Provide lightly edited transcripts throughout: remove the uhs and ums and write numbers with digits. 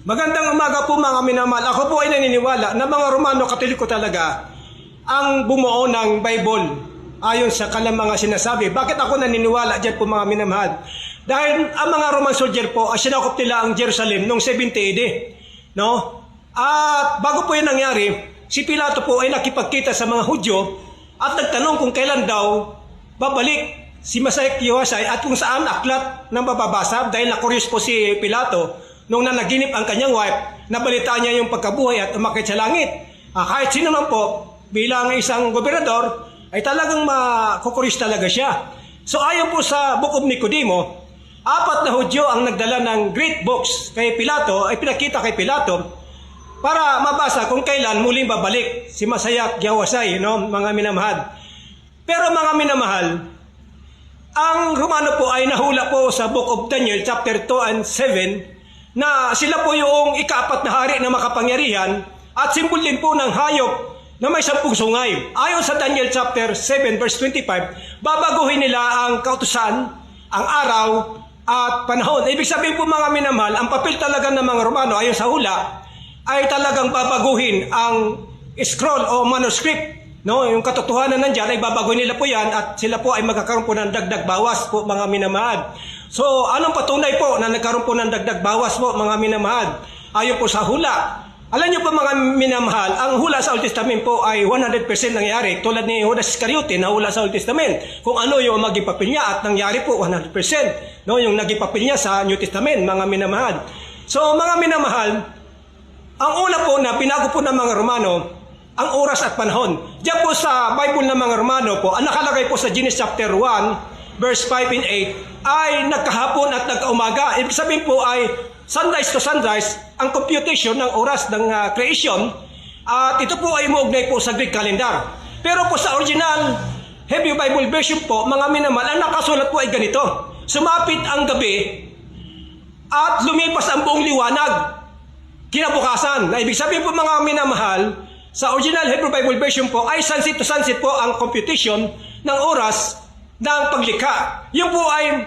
Magandang umaga po mga minamahal. Ako po ay naniniwala na mga Romano Katoliko talaga ang bumuo ng Bible ayon sa kanilang mga sinasabi. Bakit ako naniniwala dyan po mga minamahal? Dahil ang mga Roman soldier po ay sinakop nila ang Jerusalem noong 70 AD. No? At bago po yan nangyari, si Pilato po ay nakipagkita sa mga Hudyo at nagtanong kung kailan daw babalik si Masayek Yawasay at kung saan aklat ng mababasa dahil na-curious po si Pilato nung nanaginip ang kanyang wife, nabalitaan niya yung pagkabuhay at umakyat sa langit. Kahit sino man po, bilang isang gobernador, ay talagang makukuris talaga siya. So ayon po sa Book of Nicodemo, 4 na Hudyo ang nagdala ng great books kay Pilato, ay pinakita kay Pilato, para mabasa kung kailan muling babalik si Masayek Yawasay, no, mga minamahal. Pero mga minamahal, ang Romano po ay nahula po sa Book of Daniel chapter 2 and 7 na sila po yung ika-4 na hari na makapangyarihan at simbol din po ng hayop na may 10 sungay. Ayon sa Daniel chapter 7 verse 25, babaguhin nila ang kautusan, ang araw at panahon. Ibig sabihin po mga minamahal, ang papel talaga ng mga Romano ayon sa hula ay talagang babaguhin ang scroll o manuscript. No, yung katotohanan nandiyan ay babaguhin nila po yan at sila po ay magkakaroon po ng dagdag bawas po mga minamahal. So, anong patunay po na nagkaroon po ng dagdag bawas po mga minamahal? Ayon po sa hula. Alam niyo po mga minamahal, ang hula sa Old Testament po ay 100% nangyari. Tulad ni Judas Iscariote na hula sa Old Testament. Kung ano yung maging papel niya at nangyari po 100%. No, yung naging papel niya sa New Testament mga minamahal. So mga minamahal, ang una po na pinago po ng mga Romano, ang oras at panahon. Diyan po sa Bible ng mga Romano po, ang nakalagay po sa Genesis chapter 1, verse 5 and 8, ay nagkahapon at nagkaumaga. Ibig sabihin po ay sunrise to sunrise, ang computation ng oras ng creation. At ito po ay muugnay po sa Greek calendar. Pero po sa original Hebrew Bible version po, mga minamahal, ang nakasulat po ay ganito. Sumapit ang gabi at lumipas ang buong liwanag kinabukasan. Na ibig sabihin po mga minamahal, sa original Hebrew Bible version po ay sunset to sunset po ang computation ng oras ng paglikha. Yung po ay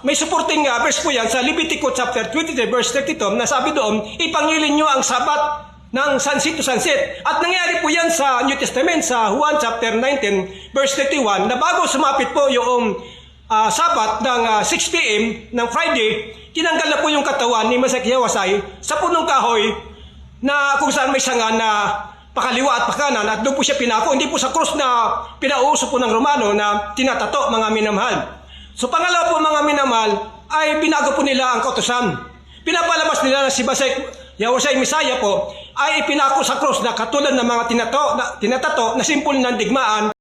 may supporting verse po yan sa Leviticus chapter 23 verse 32 na sabi doon, ipangilin nyo ang sabat ng sunset to sunset. At nangyari po yan sa New Testament sa Juan chapter 19 verse 31 na bago sumapit po yung sabat ng 6 p.m. ng Friday, tinanggal na po yung katawan ni Masayek Yawasay sa punong kahoy na kung saan may sanga na pakaliwa at pakanan at doon po siya pinako. Hindi po sa cross na pinauuso po ng Romano na tinatato mga minamahal. So pangalawa po mga minamahal ay binago po nila ang kautusan. Pinapalabas nila na si Masayek Yawasay Misaya po ay ipinako sa cross na katulad ng mga tinatato na simbol ng digmaan.